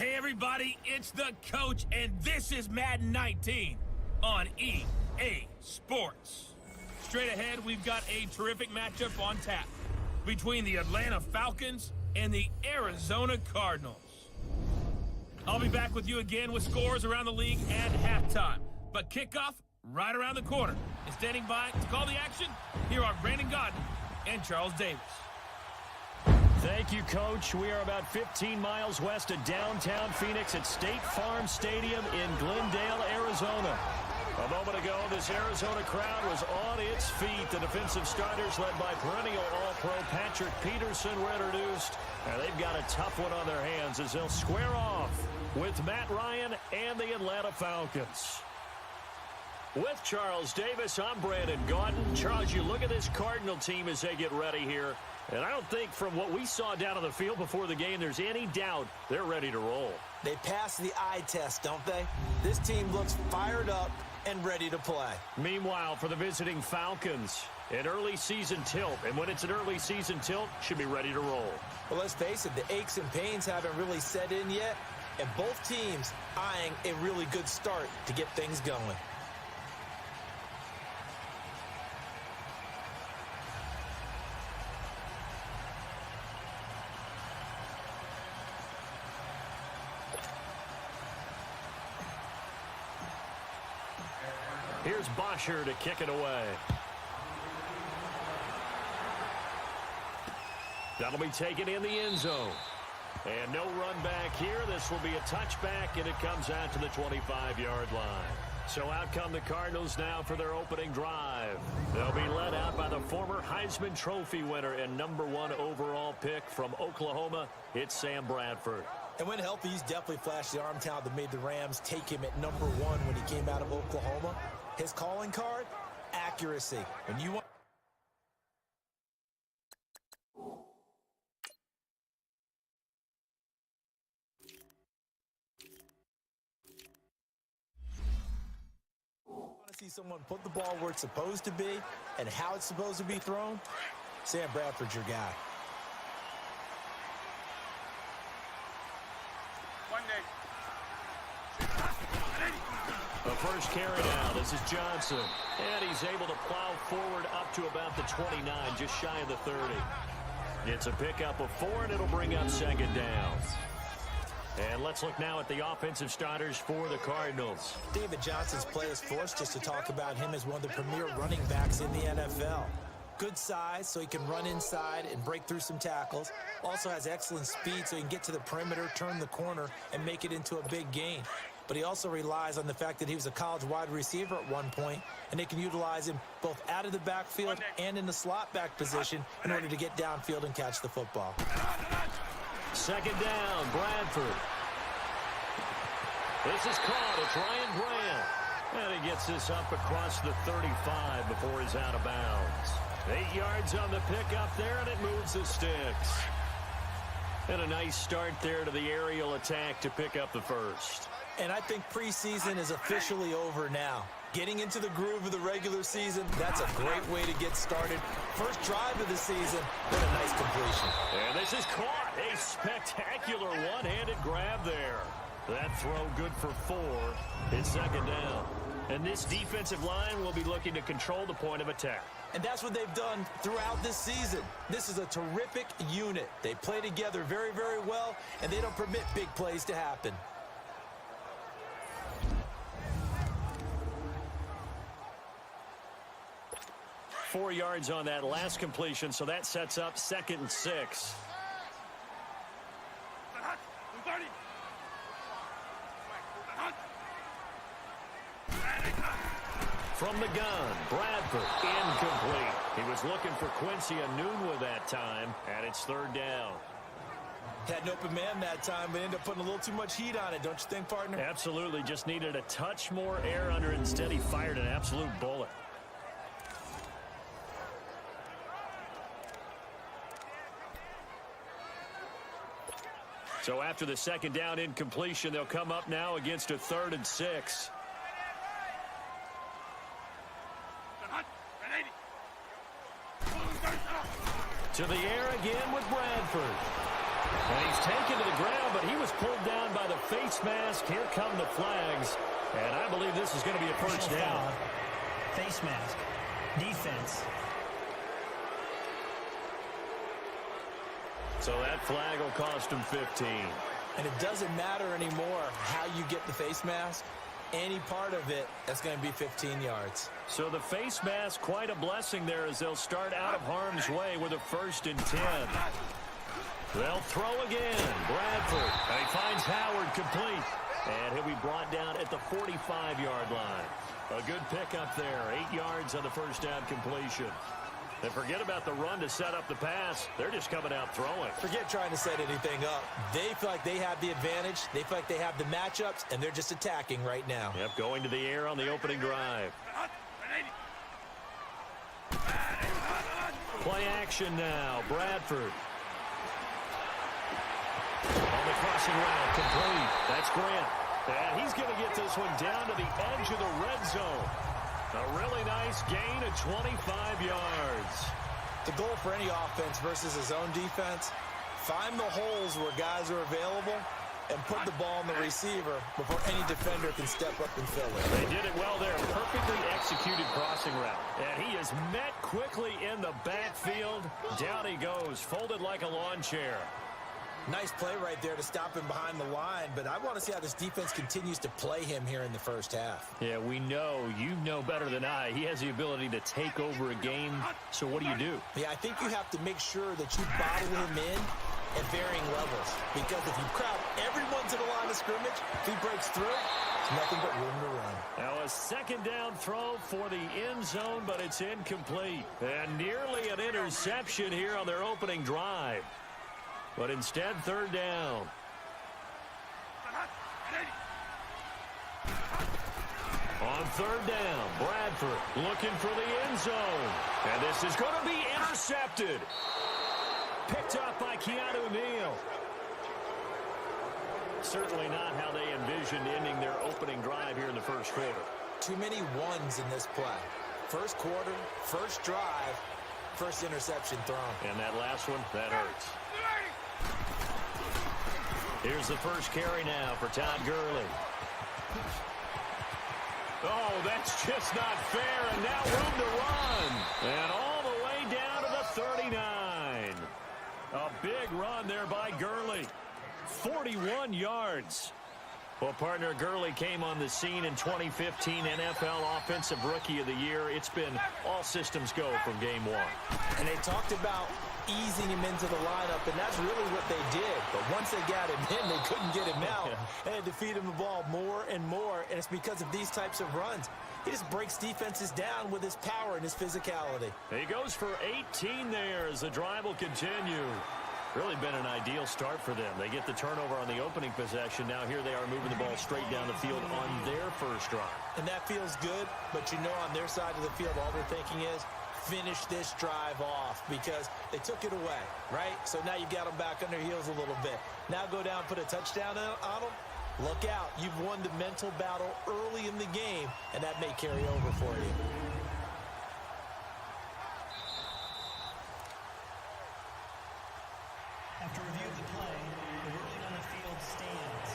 Hey everybody, it's the coach, and this is Madden 19 on EA Sports. Straight ahead, we've got a terrific matchup on tap between the Atlanta Falcons and the Arizona Cardinals. I'll be back with you again with scores around the league at halftime, but kickoff right around the corner. And standing by to call the action, here are Brandon Godden and Charles Davis. Thank you, Coach. We are about 15 miles west of downtown Phoenix at State Farm Stadium in Glendale, Arizona. A moment ago, this Arizona crowd was on its feet. The defensive starters, led by perennial All-Pro Patrick Peterson, were introduced. And they've got a tough one on their hands as they'll square off with Matt Ryan and the Atlanta Falcons. With Charles Davis, I'm Brandon Godden. Charles, you look at this Cardinal team as they get ready here. And I don't think from what we saw down on the field before the game, there's any doubt they're ready to roll. They pass the eye test, don't they? This team looks fired up and ready to play. Meanwhile, for the visiting Falcons, an early season tilt. And when it's an early season tilt, should be ready to roll. Well, let's face it, the aches and pains haven't really set in yet. And both teams eyeing a really good start to get things going. Here's Bosher to kick it away. That'll be taken in the end zone. And no run back here. This will be a touchback, and it comes out to the 25-yard line. So out come the Cardinals now for their opening drive. They'll be led out by the former Heisman Trophy winner and #1 overall pick from Oklahoma. It's Sam Bradford. And when healthy, he's definitely flashed the arm talent that made the Rams take him at #1 when he came out of Oklahoma. His calling card, accuracy. When you want to see someone put the ball where it's supposed to be and how it's supposed to be thrown, Sam Bradford's your guy. The first carry now. This is Johnson. And he's able to plow forward up to about the 29, just shy of the 30. It's a pickup of 4, and it'll bring up second down. And let's look now at the offensive starters for the Cardinals. David Johnson's play is forced just to talk about him as one of the premier running backs in the NFL. Good size, so he can run inside and break through some tackles. Also has excellent speed, so he can get to the perimeter, turn the corner, and make it into a big gain. But he also relies on the fact that he was a college wide receiver at one point, and they can utilize him both out of the backfield and in the slot back position in order to get downfield and catch the football. Second down, Bradford. This is caught. It's Ryan Grant. And he gets this up across the 35 before he's out of bounds. 8 yards on the pickup there, and it moves the sticks. And a nice start there to the aerial attack to pick up the first. And I think preseason is officially over now. Getting into the groove of the regular season, that's a great way to get started. First drive of the season, what a nice completion. And this is caught. A spectacular one-handed grab there. That throw good for 4. It's second down. And this defensive line will be looking to control the point of attack. And that's what they've done throughout this season. This is a terrific unit. They play together very, very well, and they don't permit big plays to happen. Four yards on that last completion, so that sets up 2nd and 6. From the gun, Bradford, incomplete. He was looking for Quincy Enunwa that time, and it's 3rd down. Had an open man that time, but ended up putting a little too much heat on it, don't you think, partner? Absolutely, just needed a touch more air under it. Instead, he fired an absolute bullet. So after the second down incompletion, they'll come up now against a 3rd and 6. To the air again with Bradford. And he's taken to the ground, but he was pulled down by the face mask. Here come the flags. And I believe this is going to be a first down. Face mask. Defense. So that flag will cost him 15. And it doesn't matter anymore how you get the face mask. Any part of it, that's going to be 15 yards. So the face mask, quite a blessing there as they'll start out of harm's way with a 1st and 10. They'll throw again. Bradford. And he finds Howard complete. And he'll be brought down at the 45-yard line. A good pickup there. 8 yards on the first down completion. And forget about the run to set up the pass. They're just coming out throwing. Forget trying to set anything up. They feel like they have the advantage. They feel like they have the matchups, and they're just attacking right now. Yep, going to the air on the opening drive. Play action now. Bradford. On the crossing route, complete. That's Grant. And he's going to get this one down to the edge of the red zone. A really nice gain of 25 yards. The goal for any offense versus a zone defense, find the holes where guys are available and put the ball on the receiver before any defender can step up and fill it. They did it well there. Perfectly executed crossing route. And he is met quickly in the backfield. Down he goes, folded like a lawn chair. Nice play right there to stop him behind the line, but I want to see how this defense continues to play him here in the first half. Yeah, we know. You know better than I. He has the ability to take over a game. So what do? Yeah, I think you have to make sure that you bottle him in at varying levels, because if you crowd everyone to the line of scrimmage, if he breaks through, it's nothing but room to run. Now a 2nd down throw for the end zone, but it's incomplete. And nearly an interception here on their opening drive. But instead, 3rd down. On 3rd down, Bradford looking for the end zone. And this is going to be intercepted. Picked up by Keanu Neal. Certainly not how they envisioned ending their opening drive here in the first quarter. Too many ones in this play. First quarter, first drive, first interception thrown. And that last one, that hurts. Here's the first carry now for Todd Gurley. Oh, that's just not fair, and now room to run. And all the way down to the 39. A big run there by Gurley. 41 yards. Well, partner, Gurley came on the scene in 2015 NFL Offensive Rookie of the Year. It's been all systems go from game one. And they talked about easing him into the lineup, and that's really what they did. But once they got him in, they couldn't get him out. They had to feed him the ball more and more, and it's because of these types of runs. He just breaks defenses down with his power and his physicality. He goes for 18 there as the drive will continue. Really been an ideal start for them. They get the turnover on the opening possession. Now here they are moving the ball straight down the field on their first drive. And that feels good, but you know on their side of the field, all they're thinking is, finish this drive off, because they took it away, right? So now you've got them back on their heels a little bit. Now go down, put a touchdown on them. Look out. You've won the mental battle early in the game, and that may carry over for you. After review of the play, the ruling on the field stands.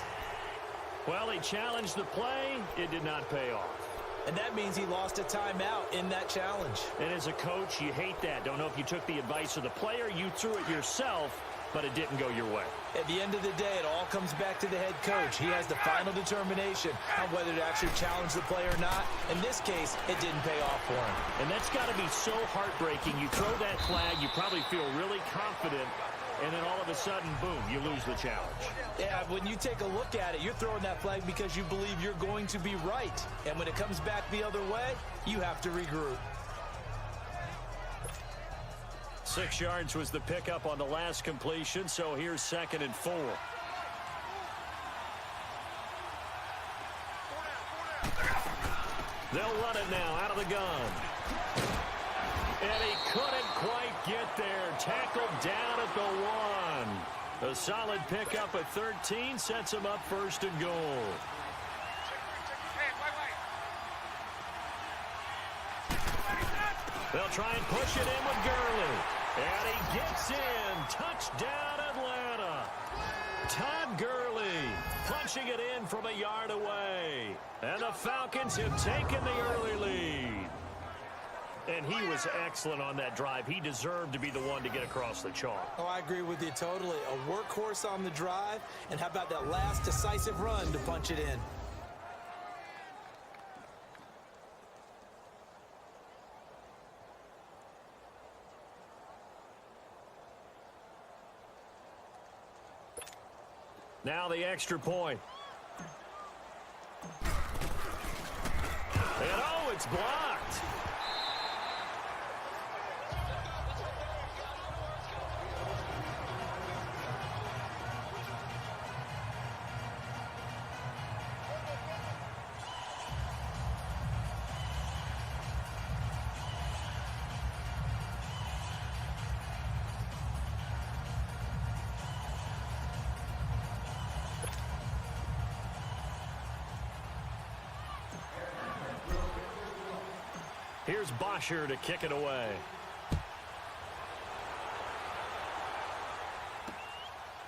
Well, he challenged the play. It did not pay off. And that means he lost a timeout in that challenge. And as a coach, you hate that. Don't know if you took the advice of the player, you threw it yourself, but it didn't go your way. At the end of the day, it all comes back to the head coach. He has the final determination on whether to actually challenge the play or not. In this case, it didn't pay off for him. And that's got to be so heartbreaking. You throw that flag, you probably feel really confident, and then all of a sudden, boom, you lose the challenge. Yeah, when you take a look at it, you're throwing that flag because you believe you're going to be right. And when it comes back the other way, you have to regroup. 6 yards was the pickup on the last completion, so here's 2nd and 4. They'll run it now out of the gun. And he couldn't quite get there. Tackled down at the 1. A solid pickup at 13 sets him up 1st and goal. They'll try and push it in with Gurley. And he gets in. Touchdown, Atlanta. Todd Gurley punching it in from a yard away. And the Falcons have taken the early lead. And he was excellent on that drive. He deserved to be the one to get across the chalk. Oh, I agree with you totally. A workhorse on the drive. And how about that last decisive run to punch it in? Now the extra point. And oh, it's blocked. Here's Bosher to kick it away.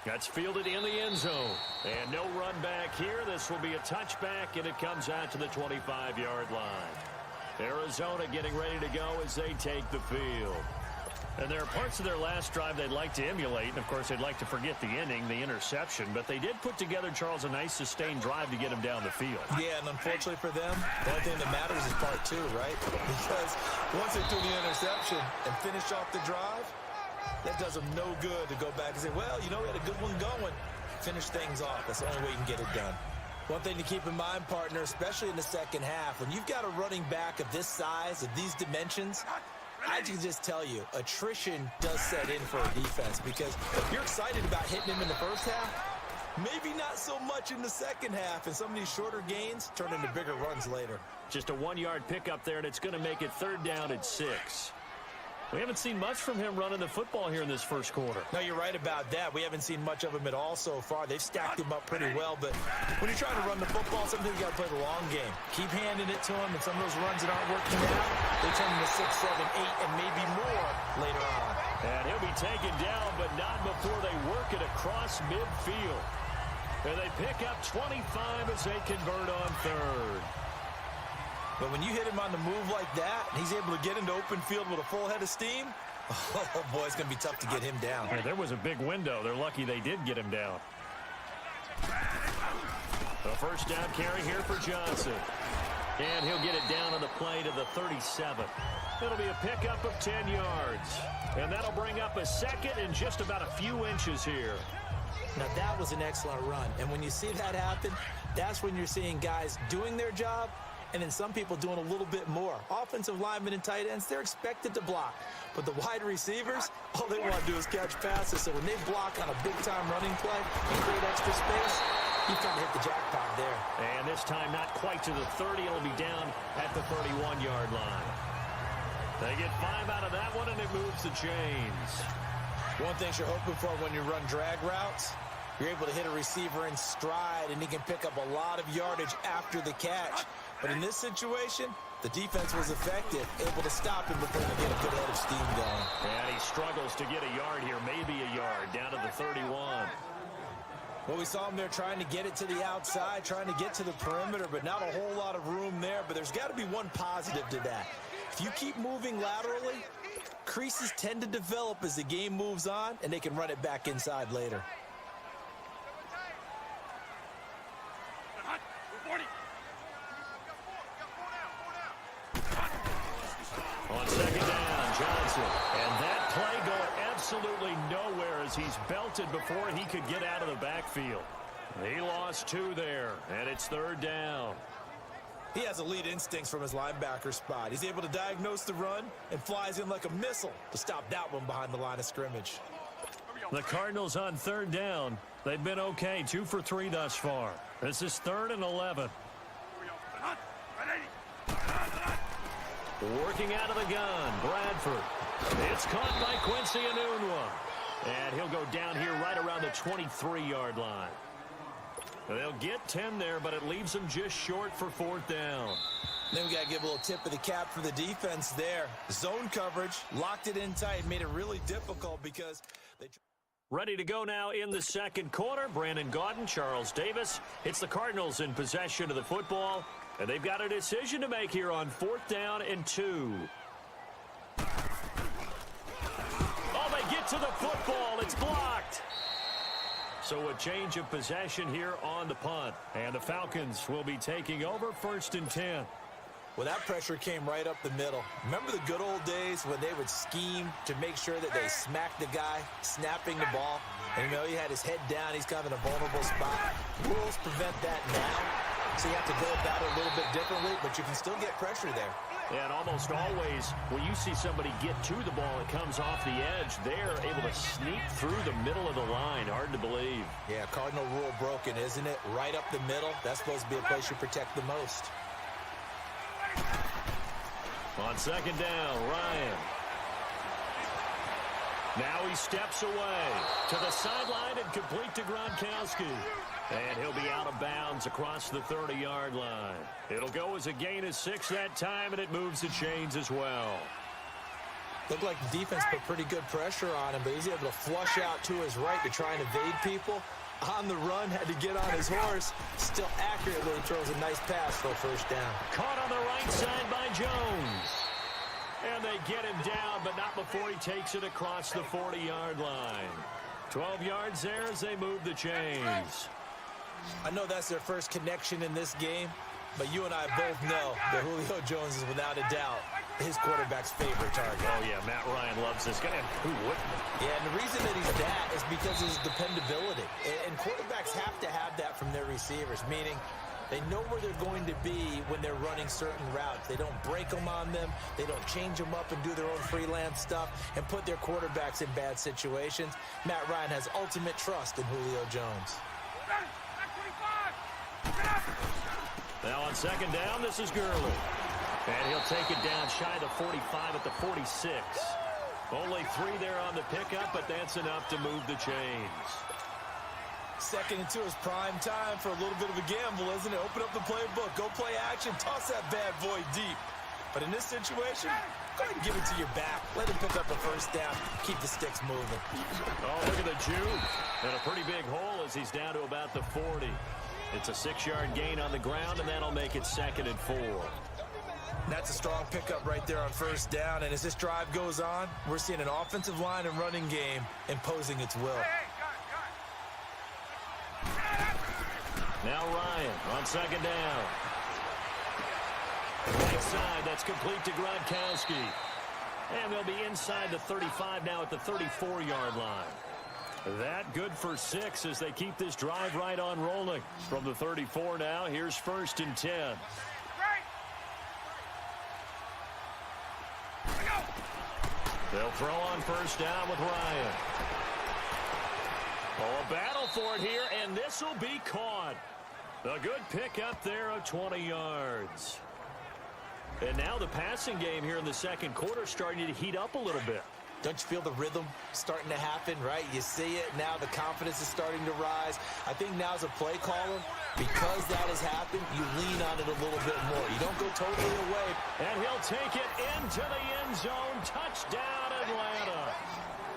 That's fielded in the end zone. And no run back here. This will be a touchback, and it comes out to the 25-yard line. Arizona getting ready to go as they take the field. And there are parts of their last drive they'd like to emulate. And, of course, they'd like to forget the inning, the interception. But they did put together, Charles, a nice sustained drive to get him down the field. Yeah, and unfortunately for them, the only thing that matters is part two, right? Because once they do the interception and finish off the drive, that does them no good to go back and say, well, you know, we had a good one going. Finish things off. That's the only way you can get it done. One thing to keep in mind, partner, especially in the second half, when you've got a running back of this size, of these dimensions, I can just tell you, attrition does set in for a defense because you're excited about hitting him in the first half. Maybe not so much in the second half, and some of these shorter gains turn into bigger runs later. Just a 1-yard pickup there, and it's going to make it 3rd down and 6. We haven't seen much from him running the football here in this first quarter. No, you're right about that. We haven't seen much of him at all so far. They've stacked him up pretty well, but when you're trying to run the football, sometimes you got to play the long game. Keep handing it to him, and some of those runs that aren't working out, they turn into 6, 7, 8, and maybe more later on. And he'll be taken down, but not before they work it across midfield. And they pick up 25 as they convert on 3rd. But when you hit him on the move like that, and he's able to get into open field with a full head of steam, oh boy, it's going to be tough to get him down. Yeah, there was a big window. They're lucky they did get him down. The first down carry here for Johnson. And he'll get it down on the play to the 37. It'll be a pickup of 10 yards. And that'll bring up a second and just about a few inches here. Now, that was an excellent run. And when you see that happen, that's when you're seeing guys doing their job, and then some people doing a little bit more. Offensive linemen and tight ends, they're expected to block. But the wide receivers, all they want to do is catch passes. So when they block on a big-time running play and create extra space, you've kind of hit the jackpot there. And this time not quite to the 30. It'll be down at the 31-yard line. They get 5 out of that one, and it moves the chains. One thing you're hoping for when you run drag routes, you're able to hit a receiver in stride, and he can pick up a lot of yardage after the catch. But in this situation, the defense was effective, able to stop him before he get a good head of steam going. And he struggles to get a yard here, maybe a yard, down to the 31. Well, we saw him there trying to get it to the outside, trying to get to the perimeter, but not a whole lot of room there. But there's got to be one positive to that. If you keep moving laterally, creases tend to develop as the game moves on, and they can run it back inside later. On second down, Johnson. And that play going absolutely nowhere as he's belted before he could get out of the backfield. He lost 2 there, and it's 3rd down. He has elite instincts from his linebacker spot. He's able to diagnose the run and flies in like a missile to stop that one behind the line of scrimmage. The Cardinals on 3rd down. They've been okay, 2 for 3 thus far. This is 3rd and 11. Working out of the gun, Bradford. It's caught by Quincy Enunwa. And he'll go down here right around the 23-yard line. They'll get 10 there, but it leaves them just short for 4th down. Then we got to give a little tip of the cap for the defense there. Zone coverage, locked it in tight, made it really difficult because they Ready to go now in the second quarter. Brandon Gaudin, Charles Davis. It's the Cardinals in possession of the football, and they've got a decision to make here on 4th down and 2. Oh, they get to the football. It's blocked. So a change of possession here on the punt. And the Falcons will be taking over 1st and 10. Well, that pressure came right up the middle. Remember the good old days when they would scheme to make sure that they smacked the guy snapping the ball? And, you know, he had his head down. He's kind of in a vulnerable spot. Rules prevent that now. So you have to go about it a little bit differently, but you can still get pressure there. Yeah, and almost always when you see somebody get to the ball, it comes off the edge. They're able to sneak through the middle of the line. Hard to believe. Yeah, Cardinal rule broken, isn't it? Right up the middle. That's supposed to be a place you protect the most. On 2nd down, Ryan. Now he steps away to the sideline and complete to Gronkowski. And he'll be out of bounds across the 30-yard line. It'll go as a gain of 6 that time, and it moves the chains as well. Looked like the defense put pretty good pressure on him, but he's able to flush out to his right to try and evade people. On the run, had to get on his horse. Still accurately throws a nice pass for a 1st down. Caught on the right side by Jones. And they get him down, but not before he takes it across the 40-yard line. 12 yards there as they move the chains. I know that's their first connection in this game, but you and I both know that Julio Jones is without a doubt his quarterback's favorite target. Oh, yeah, Matt Ryan loves this guy. Who wouldn't? Yeah, and the reason that he's that is because of his dependability. And quarterbacks have to have that from their receivers, meaning they know where they're going to be when they're running certain routes. They don't break them on them. They don't change them up and do their own freelance stuff and put their quarterbacks in bad situations. Matt Ryan has ultimate trust in Julio Jones. Now on 2nd down, this is Gurley. And he'll take it down shy of the 45 at the 46. Only 3 there on the pickup, but that's enough to move the chains. 2nd and 2 is prime time for a little bit of a gamble, isn't it? Open up the playbook, go play action, toss that bad boy deep. But in this situation, go ahead and give it to your back. Let him pick up a 1st down, keep the sticks moving. Oh, look at the juke. And a pretty big hole as he's down to about the 40. It's a 6-yard gain on the ground, and that'll make it 2nd and 4. That's a strong pickup right there on 1st down, and as this drive goes on, we're seeing an offensive line and running game imposing its will. Now Ryan on 2nd down. Right side, that's complete to Gronkowski. And they'll be inside the 35 now at the 34-yard line. That good for 6 as they keep this drive right on rolling. From the 34 now, here's 1st and 10. They'll throw on 1st down with Ryan. Oh, a battle for it here, and this will be caught. A good pick up there of 20 yards. And now the passing game here in the second quarter starting to heat up a little bit. Don't you feel the rhythm starting to happen, right? You see it. Now the confidence is starting to rise. I think now as a play caller, because that has happened, you lean on it a little bit more. You don't go totally away. And he'll take it into the end zone. Touchdown, Atlanta.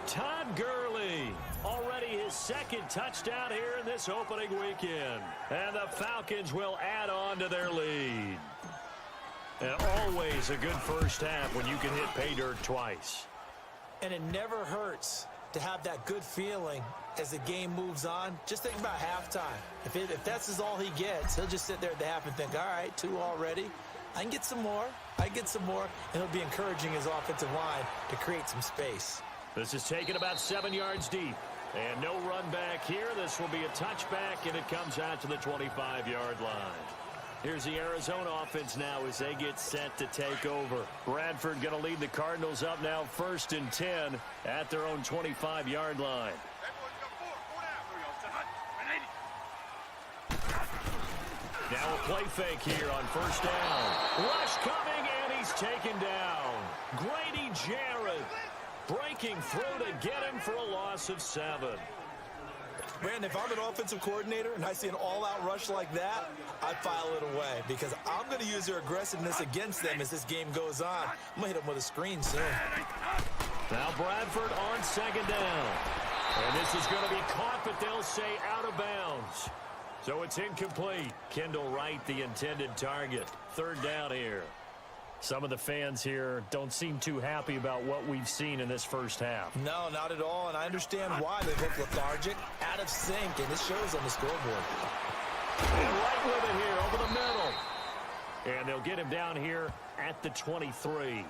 Todd Gurley, already his 2nd touchdown here in this opening weekend. And the Falcons will add on to their lead. And always a good 1st half when you can hit pay dirt twice. And it never hurts to have that good feeling as the game moves on. Just think about halftime. If that's all he gets, he'll just sit there at the half and think, all right, 2 already. I can get some more. And he'll be encouraging his offensive line to create some space. This is taken about 7 yards deep. And no run back here. This will be a touchback, and it comes out to the 25-yard line. Here's the Arizona offense now as they get set to take over. Bradford going to lead the Cardinals up now 1st and 10 at their own 25-yard line. Now a play fake here on 1st down. Rush coming, and he's taken down. Grady Jarrett breaking through to get him for a loss of 7. Brandon, if I'm an offensive coordinator and I see an all-out rush like that, I file it away because I'm going to use their aggressiveness against them as this game goes on. I'm going to hit them with a screen soon. Now Bradford on 2nd down. And this is going to be caught, but they'll say out of bounds. So it's incomplete. Kendall Wright, the intended target. Third down here. Some of the fans here don't seem too happy about what we've seen in this first half. No, not at all, and I understand why. They look lethargic, out of sync, and this shows on the scoreboard. And right with it here over the middle. And they'll get him down here at the 23.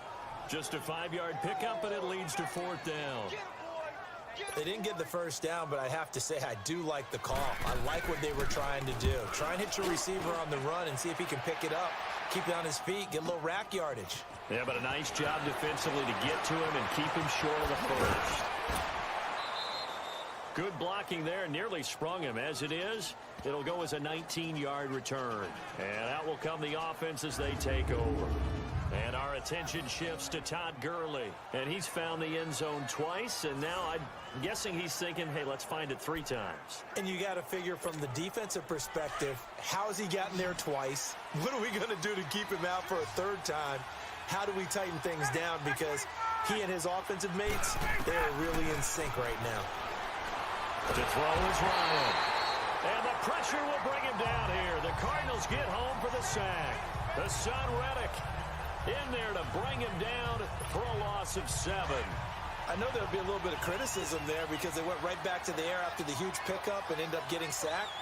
Just a 5-yard pickup, and it leads to fourth down. They didn't get the first down, but I have to say I do like the call. I like what they were trying to do. Try and hit your receiver on the run and see if he can pick it up, keep it on his feet, get a little rack yardage. Yeah, but a nice job defensively to get to him and keep him short of the first. Good blocking there, nearly sprung him. As it is, it'll go as a 19-yard return. And out will come the offense as they take over. And our attention shifts to Todd Gurley. And he's found the end zone twice, and now I'm guessing he's thinking, hey, let's find it 3 times. And you got to figure from the defensive perspective, how has he gotten there twice? What are we going to do to keep him out for a 3rd time? How do we tighten things down? Because he and his offensive mates, they are really in sync right now. To throw is Ryan. And the pressure will bring him down here. The Cardinals get home for the sack. The son Reddick in there to bring him down for a loss of 7. I know there'll be a little bit of criticism there because they went right back to the air after the huge pickup and end up getting sacked.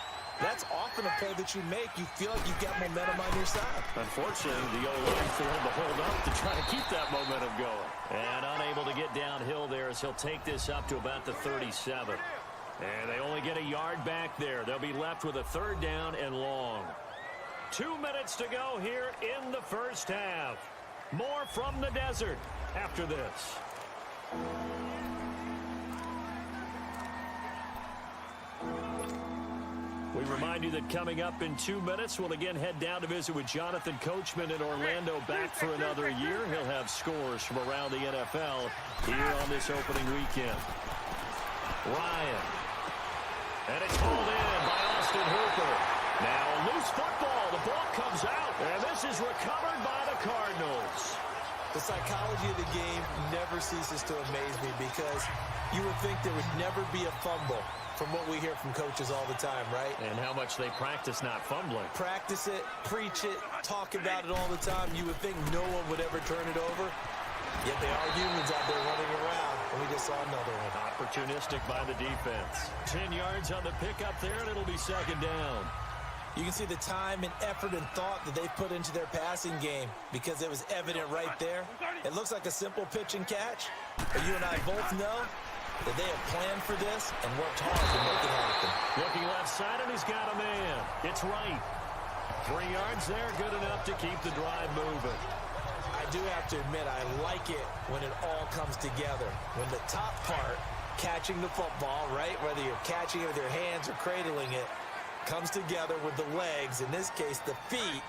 That's often a play that you make. You feel like you've got momentum on your side. Unfortunately, the O-line failed to hold up to try to keep that momentum going. And unable to get downhill there as he'll take this up to about the 37. And they only get a yard back there. They'll be left with a 3rd down and long. 2 minutes to go here in the first half. More from the desert after this. We remind you that coming up in 2 minutes, we'll again head down to visit with Jonathan Coachman in Orlando, back for another year. He'll have scores from around the NFL here on this opening weekend. Ryan. And it's hauled in by Austin Hooper. Now a loose football. The ball comes out. And this is recovered by the Cardinals. The psychology of the game never ceases to amaze me because you would think there would never be a fumble from what we hear from coaches all the time, right? And how much they practice not fumbling. Practice it, preach it, talk about it all the time. You would think no one would ever turn it over. Yet they are humans out there running around, and we just saw another one. Opportunistic by the defense. 10 yards on the pickup there, and it'll be 2nd down. You can see the time and effort and thought that they put into their passing game because it was evident right there. It looks like a simple pitch and catch, but you and I both know that they have planned for this and worked hard to make it happen. Looking left side, and he's got a man. It's right. 3 yards there, good enough to keep the drive moving. I do have to admit, I like it when it all comes together. When the top part, catching the football, right, whether you're catching it with your hands or cradling it, comes together with the legs, in this case the feet,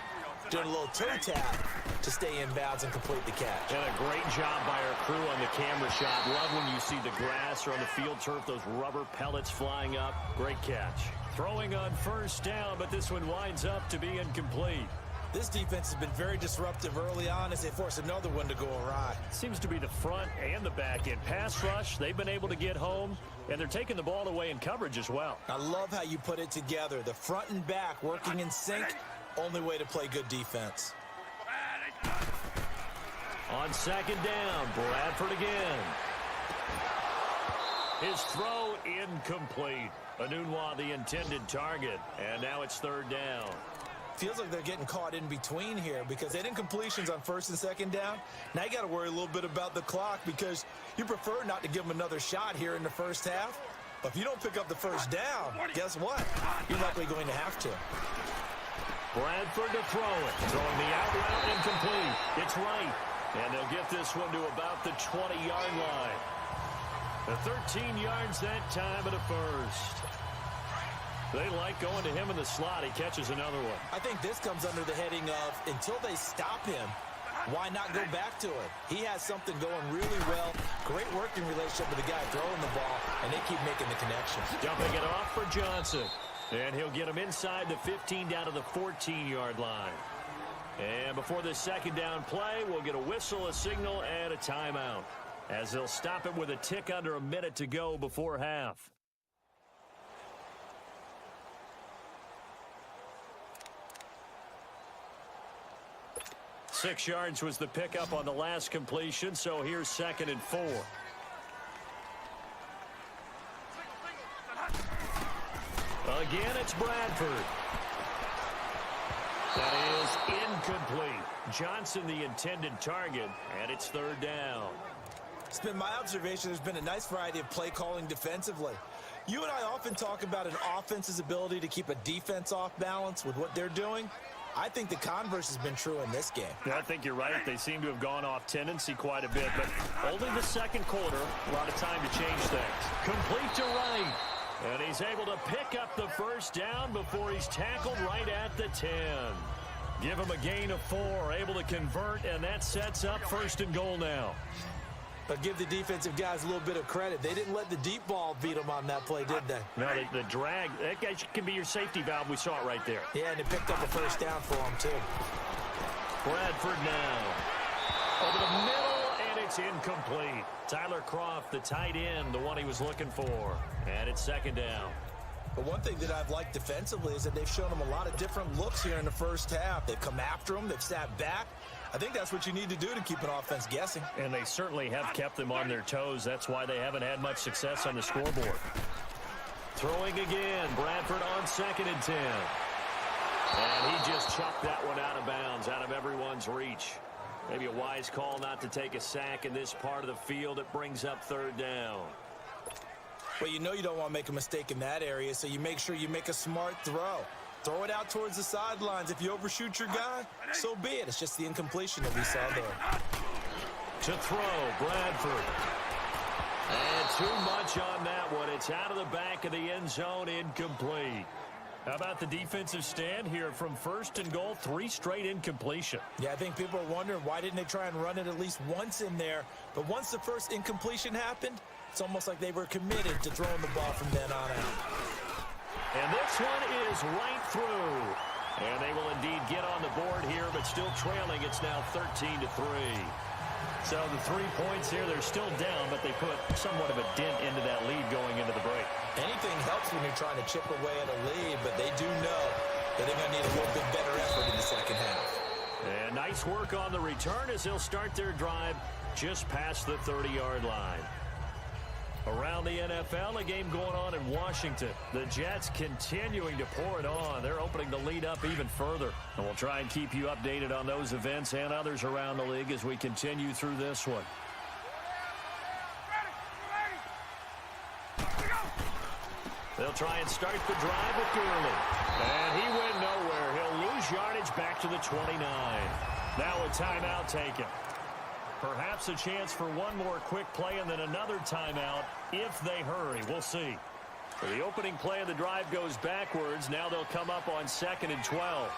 doing a little toe tap to stay in bounds and complete the catch. And a great job by our crew on the camera shot. Love when you see the grass or on the field turf, those rubber pellets flying up. Great catch. Throwing on 1st down, but this one winds up to be incomplete. This defense has been very disruptive early on as they force another one to go awry. Seems to be the front and the back end. Pass rush, they've been able to get home, and they're taking the ball away in coverage as well. I love how you put it together. The front and back working in sync, only way to play good defense. On 2nd down, Bradford again. His throw incomplete. Anunwa the intended target, and now it's 3rd down. Feels like they're getting caught in between here because they didn't completions on 1st and 2nd down. Now you got to worry a little bit about the clock because you prefer not to give them another shot here in the first half. But if you don't pick up the 1st down, guess what? You're likely going to have to. Bradford to throw it. Throwing the out route incomplete. It's right. And they'll get this one to about the 20-yard line. The 13 yards that time at a 1st. They like going to him in the slot. He catches another one. I think this comes under the heading of until they stop him, why not go back to it? He has something going really well. Great working relationship with the guy throwing the ball, and they keep making the connection. Dumping it off for Johnson. And he'll get him inside the 15 down to the 14-yard line. And before this 2nd down play, we'll get a whistle, a signal, and a timeout. as they'll stop it with a tick under a minute to go before half. Six yards was the pickup on the last completion, so here's 2nd and 4. Again, it's Bradford. That is incomplete. Johnson the intended target, and it's 3rd down. It's been my observation there's been a nice variety of play calling defensively. You and I often talk about an offense's ability to keep a defense off balance with what they're doing. I think the converse has been true in this game. Yeah, I think you're right. They seem to have gone off tendency quite a bit, but only the 2nd quarter, a lot of time to change things. Complete to Wright, and he's able to pick up the 1st down before he's tackled right at the 10. Give him a gain of 4, able to convert, and that sets up 1st and goal now. But give the defensive guys a little bit of credit. They didn't let the deep ball beat them on that play, did they? No, the drag, that guy can be your safety valve. We saw it right there. Yeah, and it picked up a 1st down for them, too. Bradford now. Over the middle, and it's incomplete. Tyler Croft, the tight end, the one he was looking for. And it's 2nd down. But one thing that I've liked defensively is that they've shown them a lot of different looks here in the 1st half. They've come after them. They've sat back. I think that's what you need to do to keep an offense guessing. And they certainly have kept them on their toes. That's why they haven't had much success on the scoreboard. Throwing again. Bradford on 2nd and 10. And he just chucked that one out of bounds, out of everyone's reach. Maybe a wise call not to take a sack in this part of the field. It brings up 3rd down. Well, you know you don't want to make a mistake in that area, so you make sure you make a smart throw. Throw it out towards the sidelines. If you overshoot your guy, so be it. It's just the incompletion that we saw there. To throw, Bradford. And too much on that one. It's out of the back of the end zone, incomplete. How about the defensive stand here from 1st and goal, 3 straight incompletion? Yeah, I think people are wondering why didn't they try and run it at least once in there. But once the first incompletion happened, it's almost like they were committed to throwing the ball from then on out. And this one is right through. And they will indeed get on the board here, but still trailing. It's now 13-3. So the 3 points here, they're still down, but they put somewhat of a dent into that lead going into the break. Anything helps when you're trying to chip away at a lead, but they do know that they're going to need a little bit better effort in the 2nd half. And nice work on the return as they'll start their drive just past the 30-yard line. Around the NFL, a game going on in Washington. The Jets continuing to pour it on. They're opening the lead up even further. And we'll try and keep you updated on those events and others around the league as we continue through this one. They'll try and start the drive with Gurley. And he went nowhere. He'll lose yardage back to the 29. Now a timeout taken. Perhaps a chance for one more quick play and then another timeout if they hurry. We'll see. The opening play of the drive goes backwards. Now they'll come up on 2nd and 12.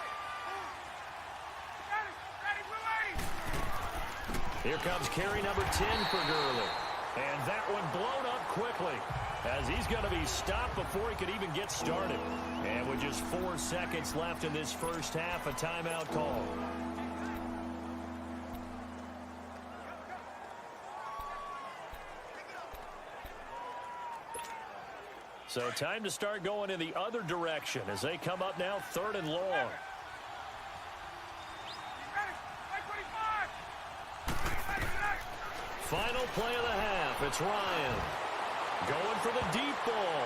Here comes carry number 10 for Gurley. And that one blown up quickly as he's going to be stopped before he could even get started. And with just 4 seconds left in this 1st half, a timeout call. So time to start going in the other direction as they come up now 3rd and long. Final play of the half. It's Ryan going for the deep ball.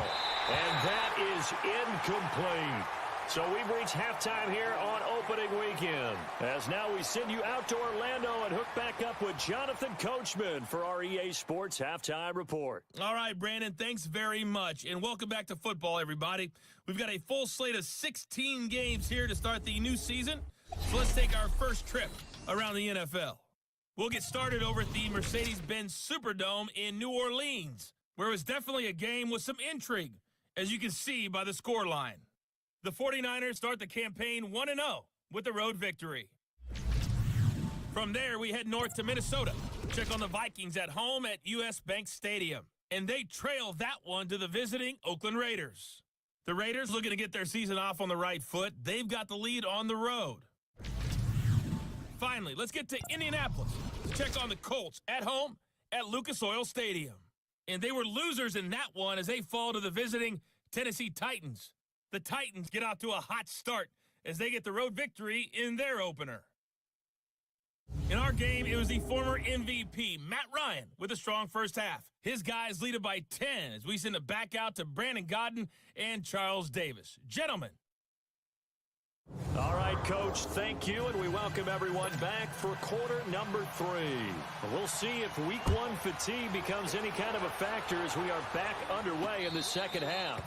And that is incomplete. So we've reached halftime here on opening weekend. As now we send you out to Orlando and hook back up with Jonathan Coachman for our EA Sports Halftime Report. All right, Brandon, thanks very much. And welcome back to football, everybody. We've got a full slate of 16 games here to start the new season. So let's take our first trip around the NFL. We'll get started over at the Mercedes-Benz Superdome in New Orleans, where it was definitely a game with some intrigue, as you can see by the scoreline. The 49ers start the campaign 1-0 with a road victory. From there, we head north to Minnesota. Check on the Vikings at home at US Bank Stadium. And they trail that one to the visiting Oakland Raiders. The Raiders looking to get their season off on the right foot. They've got the lead on the road. Finally, let's get to Indianapolis. Check on the Colts at home at Lucas Oil Stadium. And they were losers in that one as they fall to the visiting Tennessee Titans. The Titans get off to a hot start as they get the road victory in their opener. In our game, it was the former MVP, Matt Ryan, with a strong first half. His guys lead it by 10 as we send it back out to Brandon Godden and Charles Davis. Gentlemen. All right, Coach, thank you, and we welcome everyone back for quarter number 3. We'll see if week 1 fatigue becomes any kind of a factor as we are back underway in the second half.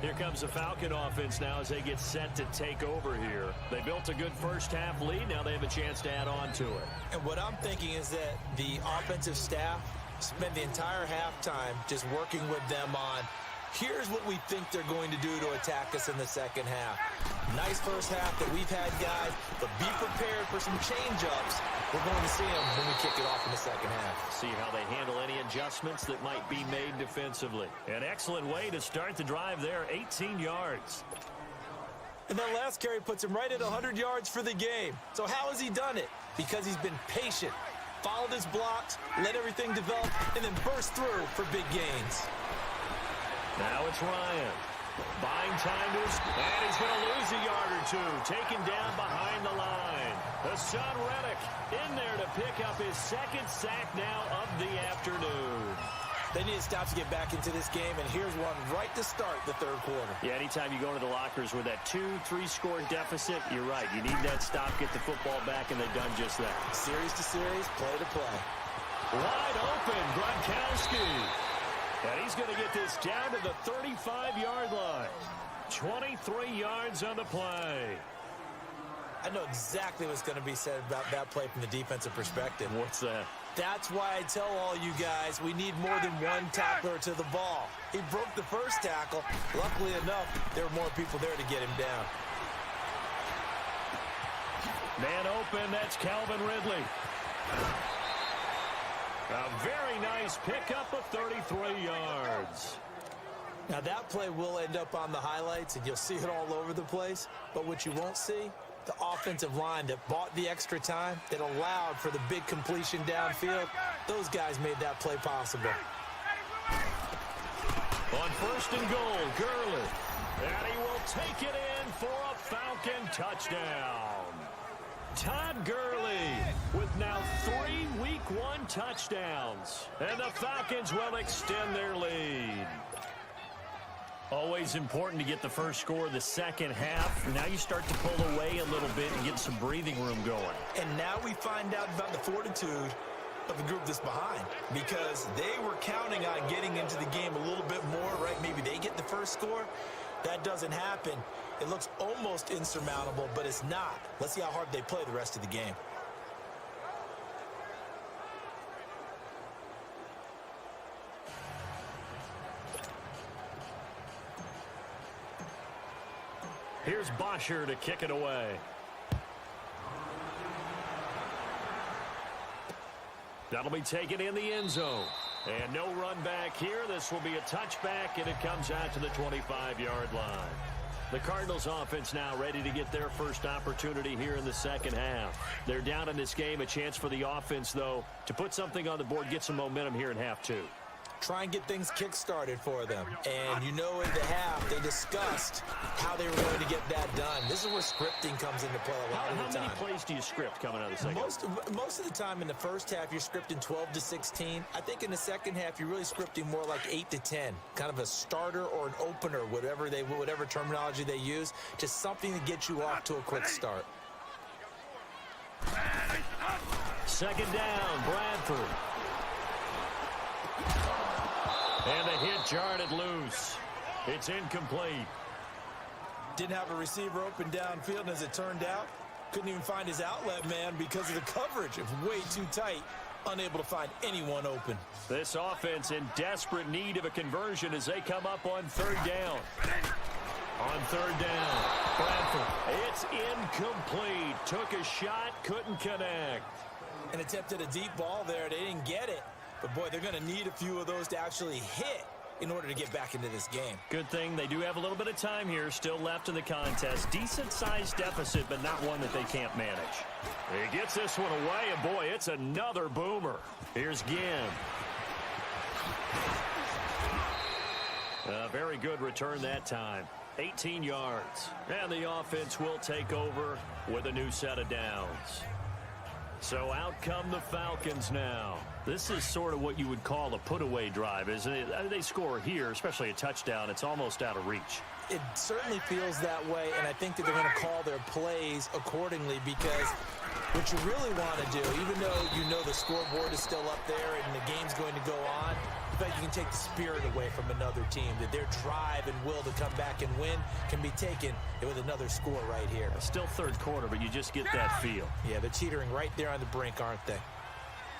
Here comes the Falcon offense now as they get set to take over here. They built a good first half lead. Now they have a chance to add on to it. And what I'm thinking is that the offensive staff spend the entire halftime just working with them on, here's what we think they're going to do to attack us in the second half. Nice first half that we've had, guys, but be prepared for some change-ups. We're going to see them when we kick it off in the second half. See how they handle any adjustments that might be made defensively. An excellent way to start the drive there, 18 yards. And that last carry puts him right at 100 yards for the game. So how has he done it? Because he's been patient, followed his blocks, let everything develop, and then burst through for big gains. Now it's Ryan. Buying time to his, and he's going to lose a yard or two. Taken down behind the line. Hassan Reddick in there to pick up his second sack now of the afternoon. They need to stop to get back into this game, and here's one right to start the third quarter. Yeah, anytime you go into the lockers with that 2-3 score deficit, you're right. You need that stop, get the football back, and they've done just that. Series to series, play to play. Wide open, Gronkowski. And he's going to get this down to the 35-yard line. 23 yards on the play. I know exactly what's going to be said about that play from the defensive perspective. What's that? That's why I tell all you guys we need more than one tackler to the ball. He broke the first tackle. Luckily enough, there were more people there to get him down. Man open, that's Calvin Ridley. A very nice pickup of 33 yards. Now that play will end up on the highlights, and you'll see it all over the place. But what you won't see, the offensive line that bought the extra time, that allowed for the big completion downfield, those guys made that play possible. On first and goal, Gurley. And he will take it in for a Falcon touchdown. Todd Gurley with now 3 Week 1 touchdowns. And the Falcons will extend their lead. Always important to get the first score of the second half. Now you start to pull away a little bit and get some breathing room going. And now we find out about the fortitude of the group that's behind, because they were counting on getting into the game a little bit more, right? Maybe they get the first score. That doesn't happen. It looks almost insurmountable, but it's not. Let's see how hard they play the rest of the game. Here's Bosher to kick it away. That'll be taken in the end zone. And no run back here. This will be a touchback, and it comes out to the 25-yard line. The Cardinals offense now ready to get their first opportunity here in the second half. They're down in this game. A chance for the offense, though, to put something on the board, get some momentum here in half 2. Try and get things kick-started for them. And you know in the half, they discussed how they were going to get that done. This is where scripting comes into play a lot of the time. How many plays do you script coming out of the second half? Most of the time in the first half, you're scripting 12 to 16. I think in the second half, you're really scripting more like 8 to 10. Kind of a starter or an opener, whatever terminology they use. Just something to get you off to a quick start. Second down, Bradford. And the hit jarred loose. It's incomplete. Didn't have a receiver open downfield, and as it turned out, couldn't even find his outlet man because of the coverage. It was way too tight, unable to find anyone open. This offense in desperate need of a conversion as they come up on third down. On third down, Bradford. It's incomplete. Took a shot, couldn't connect. And attempted a deep ball there. They didn't get it. But, boy, they're going to need a few of those to actually hit in order to get back into this game. Good thing they do have a little bit of time here still left in the contest. Decent-sized deficit, but not one that they can't manage. He gets this one away, and boy, it's another boomer. Here's Ginn. A very good return that time. 18 yards. And the offense will take over with a new set of downs. So out come the Falcons now. This is sort of what you would call a put-away drive, isn't it? They score here, especially a touchdown. It's almost out of reach. It certainly feels that way, and I think that they're going to call their plays accordingly, because what you really want to do, even though you know the scoreboard is still up there and the game's going to go on, in fact, you can take the spirit away from another team, that their drive and will to come back and win can be taken with another score right here. Still third quarter, but you just get that feel. Yeah, they're teetering right there on the brink, aren't they?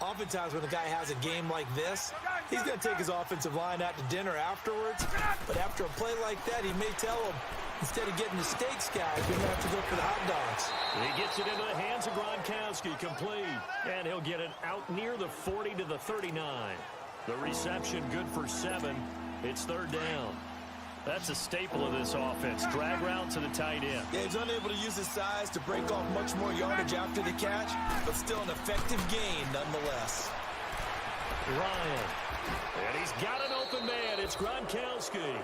Oftentimes when a guy has a game like this, he's going to take his offensive line out to dinner afterwards. But after a play like that, he may tell him, instead of getting the steaks, guys, we're going to have to go for the hot dogs. He gets it into the hands of Gronkowski, complete. And he'll get it out near the 40 to the 39. The reception good for 7. It's third down. That's a staple of this offense. Drag route to the tight end. Yeah, he's unable to use his size to break off much more yardage after the catch, but still an effective gain nonetheless. Ryan. And he's got an open man. It's Gronkowski.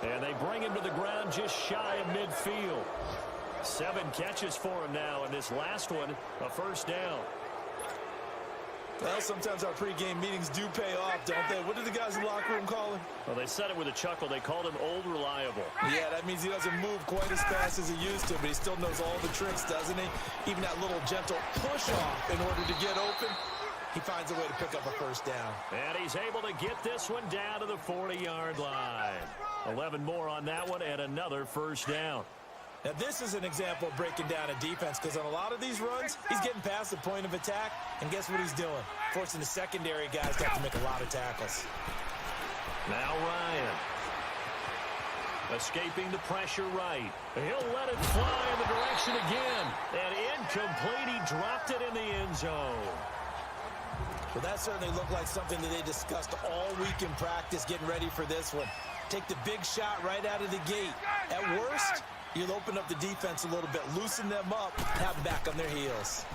And they bring him to the ground just shy of midfield. 7 catches for him now, and this last one, a first down. Well, sometimes our pregame meetings do pay off, don't they? What did the guys in the locker room call him? Well, they said it with a chuckle. They called him Old Reliable. Yeah, that means he doesn't move quite as fast as he used to, but he still knows all the tricks, doesn't he? Even that little gentle push-off in order to get open, he finds a way to pick up a first down. And he's able to get this one down to the 40-yard line. 11 more on that one, and another first down. Now, this is an example of breaking down a defense, because on a lot of these runs, he's getting past the point of attack, and guess what he's doing? Forcing the secondary guys to have to make a lot of tackles. Now Ryan. Escaping the pressure right. He'll let it fly in the direction again. And incomplete. He dropped it in the end zone. Well, that certainly looked like something that they discussed all week in practice getting ready for this one. Take the big shot right out of the gate. At worst, you'll open up the defense a little bit, loosen them up, have them back on their heels.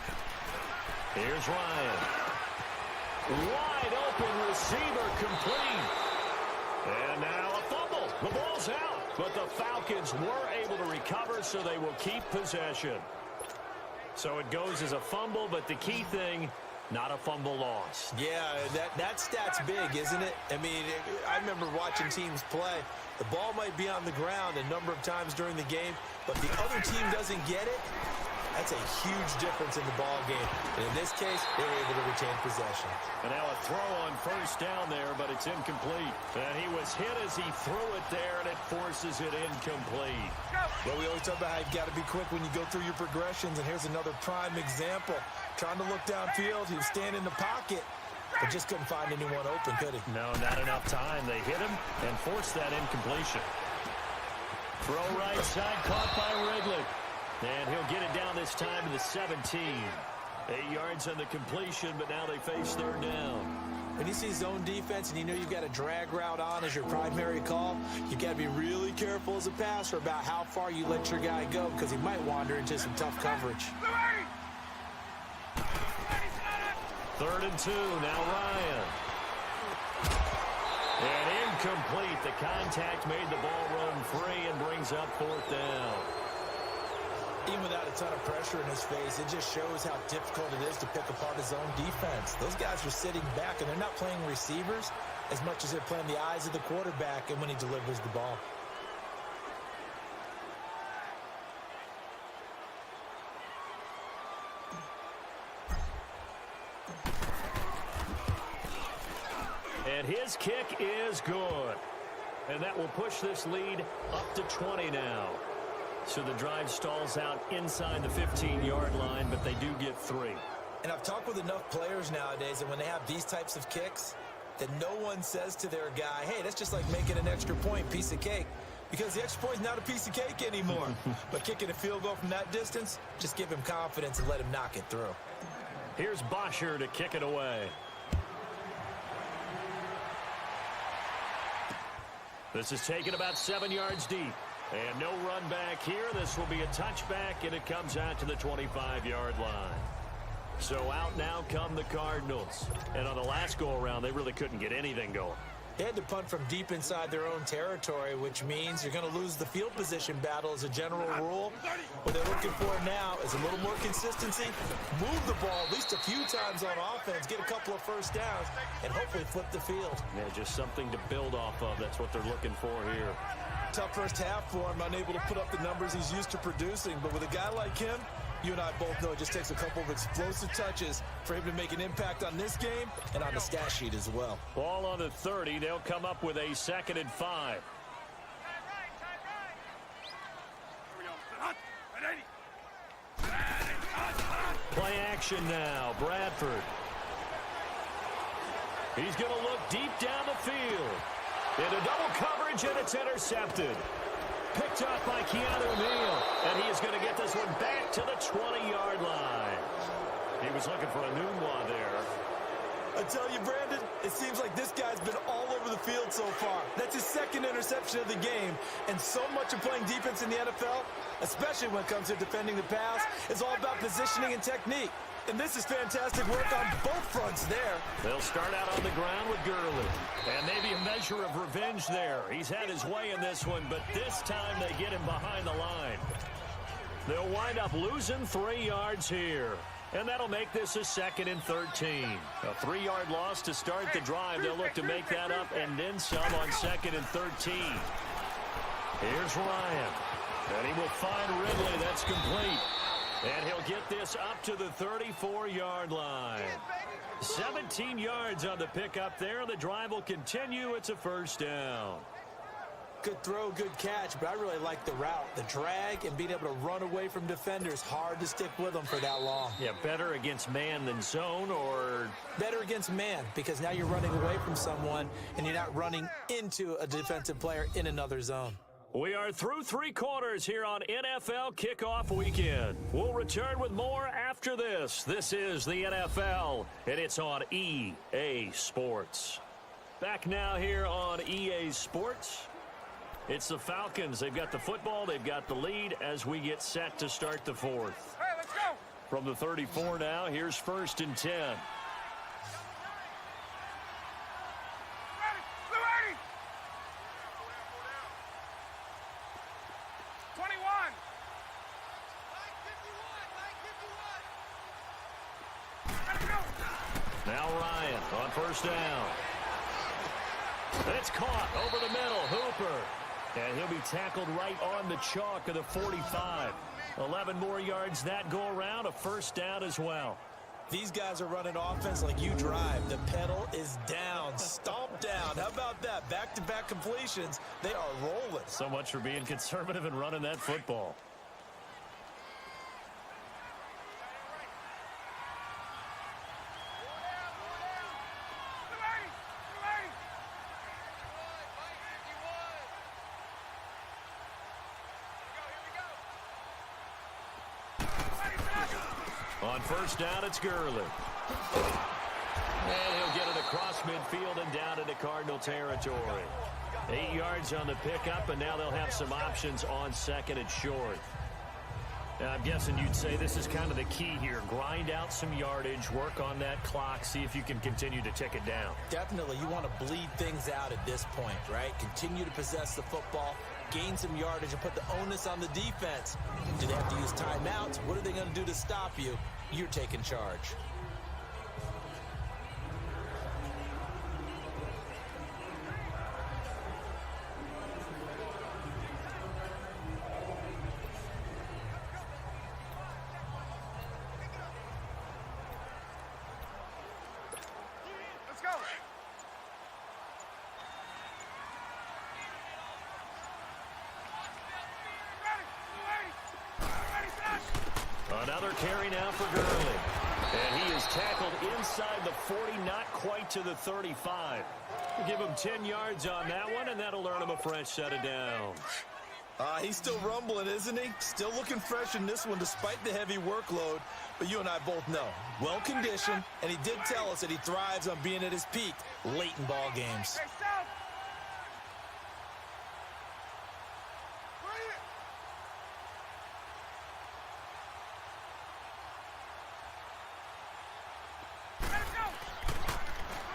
Here's Ryan. Wide open receiver, complete. And now a fumble. The ball's out. But the Falcons were able to recover, so they will keep possession. So it goes as a fumble, but the key thing, not a fumble loss. Yeah, that stat's big, isn't it? I mean, I remember watching teams play. The ball might be on the ground a number of times during the game, but the other team doesn't get it. That's a huge difference in the ball game. And in this case, they were able to retain possession. And now a throw on first down there, but it's incomplete. And he was hit as he threw it there, and it forces it incomplete. Well, we always talk about how you've got to be quick when you go through your progressions, and here's another prime example. Trying to look downfield, he was standing in the pocket, but just couldn't find anyone open, could he? No, not enough time. They hit him and forced that incompletion. Throw right side, caught by Wrigley. And he'll get it down this time to the 17. 8 yards on the completion, but now they face third down. When you see zone defense and you know you've got a drag route on as your primary call, you've got to be really careful as a passer about how far you let your guy go, because he might wander into some tough coverage. 3rd and 2, now Ryan. And incomplete. The contact made the ball run free and brings up 4th down. Even without a ton of pressure in his face, it just shows how difficult it is to pick apart his own defense. Those guys are sitting back, and they're not playing receivers as much as they're playing the eyes of the quarterback and when he delivers the ball. And his kick is good. And that will push this lead up to 20 now. So the drive stalls out inside the 15-yard line, but they do get 3. And I've talked with enough players nowadays, and when they have these types of kicks, that no one says to their guy, hey, that's just like making an extra point, piece of cake. Because the extra point is not a piece of cake anymore. But kicking a field goal from that distance, just give him confidence and let him knock it through. Here's Bosher to kick it away. This is taken about 7 yards deep. And no run back here. This will be a touchback, and it comes out to the 25-yard line. So out now come the Cardinals. And on the last go-around, they really couldn't get anything going. They had to punt from deep inside their own territory, which means you're going to lose the field position battle as a general rule. What they're looking for now is a little more consistency, move the ball at least a few times on offense, get a couple of first downs, and hopefully flip the field. Yeah, just something to build off of. That's what they're looking for here. Tough first half for him, unable to put up the numbers he's used to producing. But with a guy like him, you and I both know it just takes a couple of explosive touches for him to make an impact on this game and on the stat sheet as well. Ball on the 30. They'll come up with a 2nd and 5. Play action now. Bradford. He's going to look deep down the field. Into double coverage, and it's intercepted. Picked up by Keanu Neal, and he is going to get this one back to the 20-yard line. He was looking for a Nunwa there. I tell you, Brandon, it seems like this guy's been all over the field so far. That's his 2nd interception of the game, and so much of playing defense in the NFL, especially when it comes to defending the pass, is all about positioning and technique. And this is fantastic work on both fronts there. They'll start out on the ground with Gurley. And maybe a measure of revenge there. He's had his way in this one, but this time they get him behind the line. They'll wind up losing 3 yards here. And that'll make this a 2nd and 13. A 3-yard loss to start the drive. They'll look to make that up and then some on 2nd and 13. Here's Ryan. And he will find Ridley. That's complete. And he'll get this up to the 34-yard line. 17 yards on the pickup there. The drive will continue. It's a first down. Good throw, good catch, but I really like the route. The drag and being able to run away from defenders. Hard to stick with them for that long. Yeah, better against man than zone, or better against man, because now you're running away from someone and you're not running into a defensive player in another zone. We are through 3 quarters here on NFL Kickoff Weekend. We'll return with more after this. This is the NFL, and it's on EA Sports. Back now here on EA Sports. It's the Falcons. They've got the football. They've got the lead as we get set to start the 4th. Hey, let's go. From the 34 now, here's 1st and 10. Ready. 21. Let's go. Now Ryan on 1st down. It's caught over the middle. Hooper. And he'll be tackled right on the chalk of the 45. 11 more yards that go around. A first down as well. These guys are running offense like you drive. The pedal is down. Stomp down. How about that? Back-to-back completions. They are rolling. So much for being conservative and running that football. On 1st down, it's Gurley. And he'll get it across midfield and down into Cardinal territory. 8 yards on the pickup, and now they'll have some options on 2nd and short. Now, I'm guessing you'd say this is kind of the key here. Grind out some yardage, work on that clock, see if you can continue to tick it down. Definitely. You want to bleed things out at this point, right? Continue to possess the football, gain some yardage, and put the onus on the defense. Do they have to use timeouts? What are they going to do to stop you? You're taking charge. Let's go. Another carry now for Gurley. And he is tackled inside the 40, not quite to the 35. We'll give him 10 yards on that one, and that'll earn him a fresh set of downs. He's still rumbling, isn't he? Still looking fresh in this one despite the heavy workload. But you and I both know, well-conditioned, and he did tell us that he thrives on being at his peak late in ball games. Hey, stop.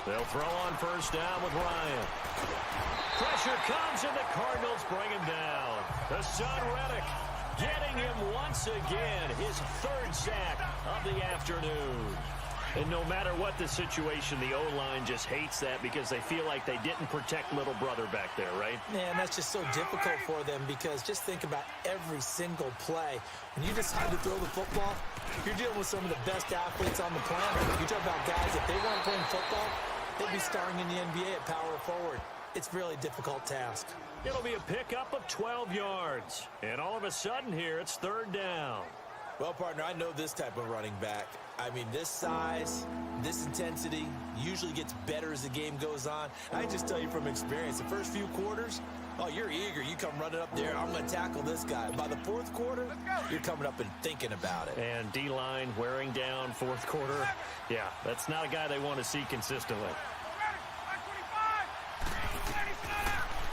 They'll throw on first down with Ryan. Pressure comes, and the Cardinals bring him down. Hassan Reddick getting him once again, his third sack of the afternoon. And no matter what the situation, the O-line just hates that because they feel like they didn't protect little brother back there, right? Man, that's just so difficult for them because just think about every single play. When you decide to throw the football, you're dealing with some of the best athletes on the planet. You talk about guys, if they weren't playing football, they'd be starring in the NBA at power forward. It's a really difficult task. It'll be a pickup of 12 yards. And all of a sudden here, it's third down. Well, partner, I know this type of running back. I mean, this size, this intensity usually gets better as the game goes on. I just tell you from experience, the first few quarters, oh, you're eager. You come running up there, I'm going to tackle this guy. By the fourth quarter, you're coming up and thinking about it. And D-line wearing down fourth quarter. Yeah, that's not a guy they want to see consistently.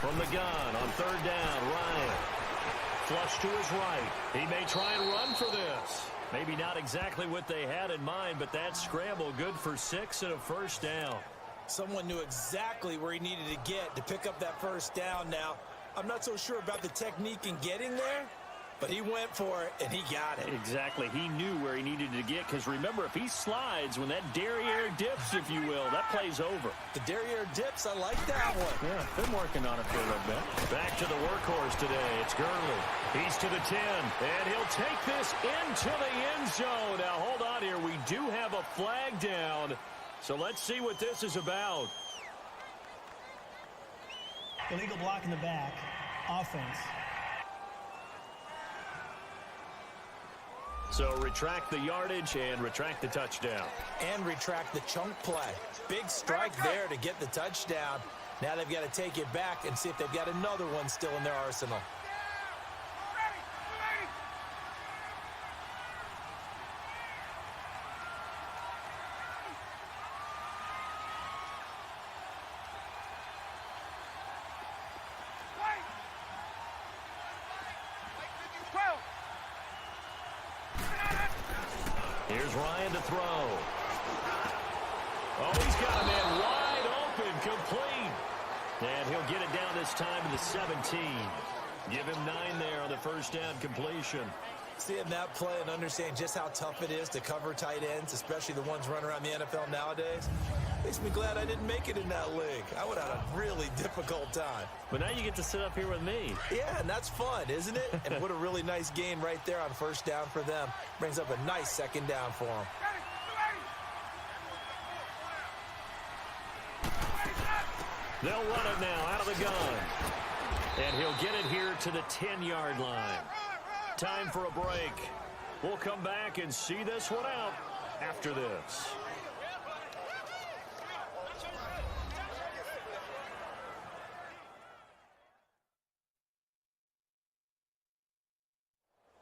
From the gun on third down, Ryan. Flush to his right. He may try and run for this. Maybe not exactly what they had in mind, but that scramble good for 6 and a first down. Someone knew exactly where he needed to get to pick up that first down now. I'm not so sure about the technique in getting there, but he went for it, and he got it. Exactly. He knew where he needed to get, because remember, if he slides, when that derriere dips, if you will, that play's over. The derriere dips, I like that one. Yeah, been working on it for a little bit. Back to the workhorse today. It's Gurley. He's to the 10, and he'll take this into the end zone. Now, hold on here. We do have a flag down, so let's see what this is about. Illegal block in the back. Offense. So retract the yardage and retract the touchdown. And retract the chunk play. Big strike there to get the touchdown. Now they've got to take it back and see if they've got another one still in their arsenal. Here's Ryan to throw. Oh, he's got a man wide open, complete. And he'll get it down this time to the 17. Give him 9 there on the first down completion. Seeing that play and understand just how tough it is to cover tight ends, especially the ones running around the NFL nowadays, makes me glad I didn't make it in that league. I would have had a really difficult time. But now you get to sit up here with me. Yeah, and that's fun, isn't it? And what a really nice gain right there on first down for them. Brings up a nice second down for them. They'll run it now out of the gun. And he'll get it here to the 10-yard line. Time for a break. We'll come back and see this one out after this.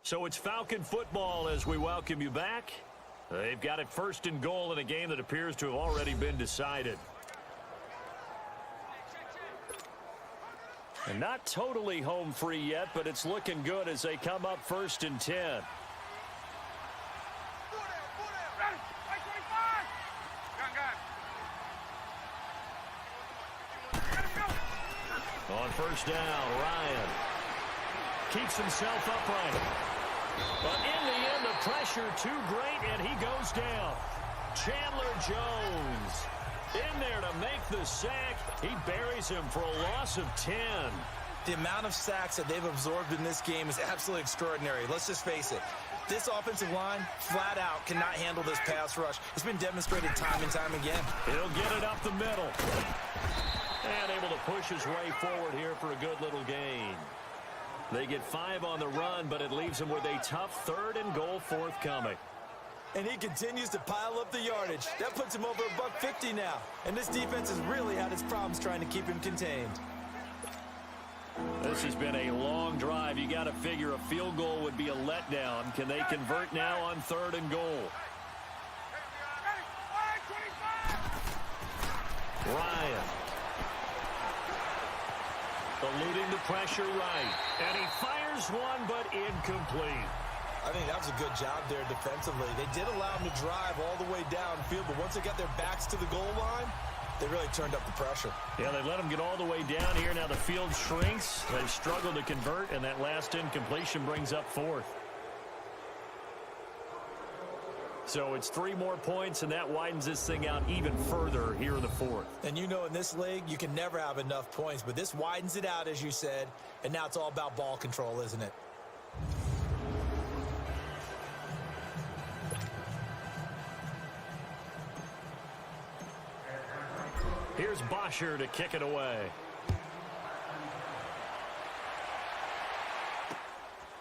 So it's Falcon football as we welcome you back. They've got it first and goal in a game that appears to have already been decided. And not totally home free yet, but it's looking good as they come up first and 10. On first down, Ryan keeps himself upright. But in the end, the pressure too great, and he goes down. Chandler Jones in there to make the sack. He buries him for a loss of 10. The amount of sacks that they've absorbed in this game is absolutely extraordinary. Let's just face it. This offensive line, flat out, cannot handle this pass rush. It's been demonstrated time and time again. He'll get it up the middle. And able to push his way forward here for a good little gain. They get 5 on the run, but it leaves them with a tough third and goal forthcoming. And he continues to pile up the yardage. That puts him over $150 now. And this defense has really had its problems trying to keep him contained. This has been a long drive. You got to figure a field goal would be a letdown. Can they convert now on third and goal? Ryan. Eluding the pressure right. And he fires one, but incomplete. I think that was a good job there defensively. They did allow him to drive all the way downfield, but once they got their backs to the goal line, They really turned up the pressure. Yeah, they let them get all the way down here. Now the field shrinks. They struggle to convert, and that last incompletion brings up fourth. So it's 3 more points, and that widens this thing out even further here in the fourth. And you know in this league, you can never have enough points, but this widens it out, as you said, and now it's all about ball control, isn't it? Here's Bosher to kick it away.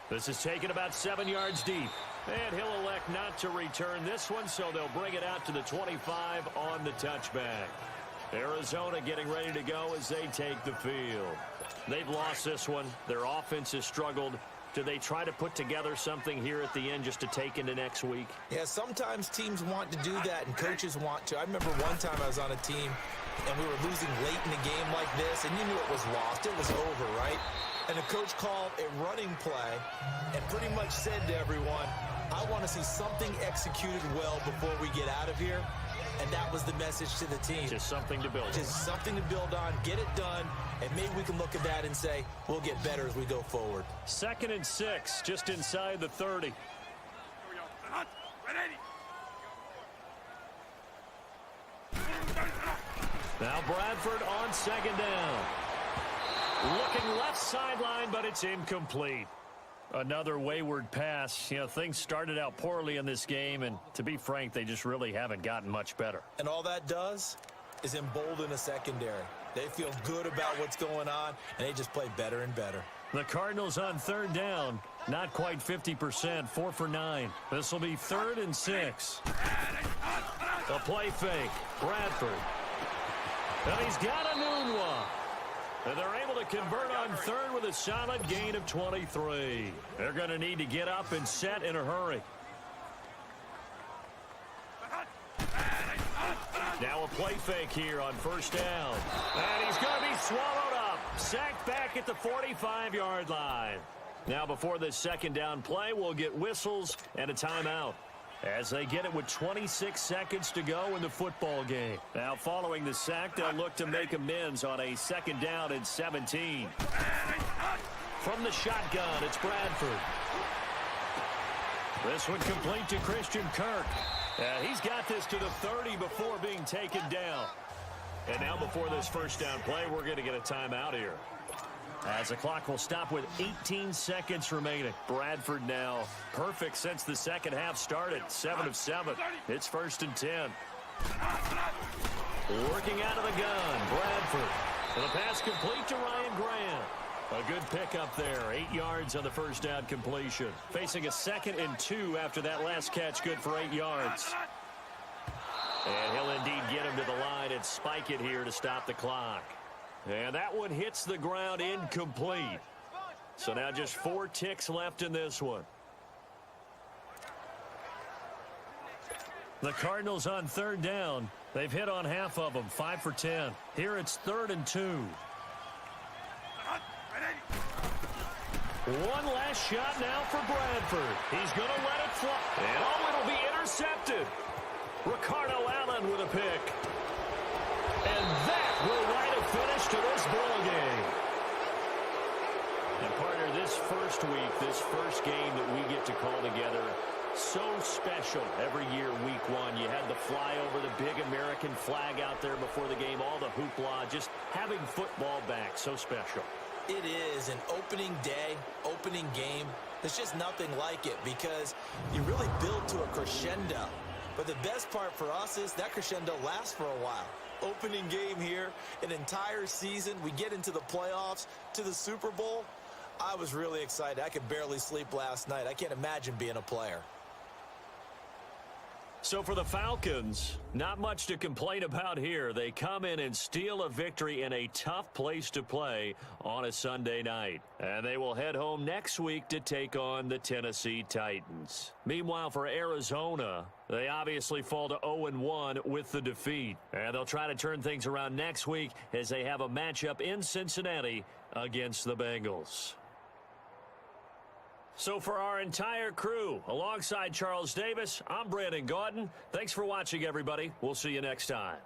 This is taken about 7 yards deep. And he'll elect not to return this one, so they'll bring it out to the 25 on the touchback. Arizona getting ready to go as they take the field. They've lost this one. Their offense has struggled. Do they try to put together something here at the end just to take into next week? Yeah, sometimes teams want to do that, and coaches want to. I remember one time I was on a team, and we were losing late in a game like this, and you knew it was lost. It was over, right? And the coach called a running play and pretty much said to everyone, I want to see something executed well before we get out of here. And that was the message to the team. Just something to build on. Just something to build on, get it done, and maybe we can look at that and say, we'll get better as we go forward. 2nd and 6, just inside the 30. Now Bradford on 2nd down. Looking left sideline, but it's incomplete. Another wayward pass. You know, things started out poorly in this game, and to be frank, they just really haven't gotten much better. And all that does is embolden a secondary. They feel good about what's going on, and they just play better and better. The Cardinals on 3rd down. Not quite 50%, 4 for 9. This will be 3rd and 6. A play fake. Bradford. And he's got a noon one. And they're able to convert on 3rd with a solid gain of 23. They're going to need to get up and set in a hurry. Now a play fake here on 1st down. And he's going to be swallowed up. Sacked back at the 45-yard line. Now before this 2nd down play, we'll get whistles and a timeout, as they get it with 26 seconds to go in the football game. Now, following the sack, they'll look to make amends on a 2nd down and 17. From the shotgun, it's Bradford. This one complete to Christian Kirk. He's got this to the 30 before being taken down. And now before this 1st down play, we're going to get a timeout here, as the clock will stop with 18 seconds remaining. Bradford now perfect since the 2nd half started. 7 of 7. It's 1st and 10. Working out of the gun, Bradford. And the pass complete to Ryan Grant. A good pickup there. 8 yards on the 1st down completion. Facing a 2nd and 2 after that last catch, good for 8 yards. And he'll indeed get him to the line and spike it here to stop the clock. And that one hits the ground incomplete. So now just 4 ticks left in this one. The Cardinals on 3rd down. They've hit on half of them, 5 for 10. Here it's 3rd and 2. One last shot now for Bradford. He's going to let it fly. And it'll be intercepted. Ricardo Allen with a pick. And that will write a finish to this ball game. And partner, this first week, this first game that we get to call together, so special every year, week 1. You had the flyover, the big American flag out there before the game, all the hoopla, just having football back, so special. It is an opening day, opening game. There's just nothing like it because you really build to a crescendo. But the best part for us is that crescendo lasts for a while. Opening game here, an entire season. We get into the playoffs, to the Super Bowl. I was really excited. I could barely sleep last night. I can't imagine being a player. So for the Falcons, not much to complain about here. They come in and steal a victory in a tough place to play on a Sunday night. And they will head home next week to take on the Tennessee Titans. Meanwhile, for Arizona, they obviously fall to 0-1 with the defeat. And they'll try to turn things around next week as they have a matchup in Cincinnati against the Bengals. So for our entire crew, alongside Charles Davis, I'm Brandon Gaudin. Thanks for watching, everybody. We'll see you next time.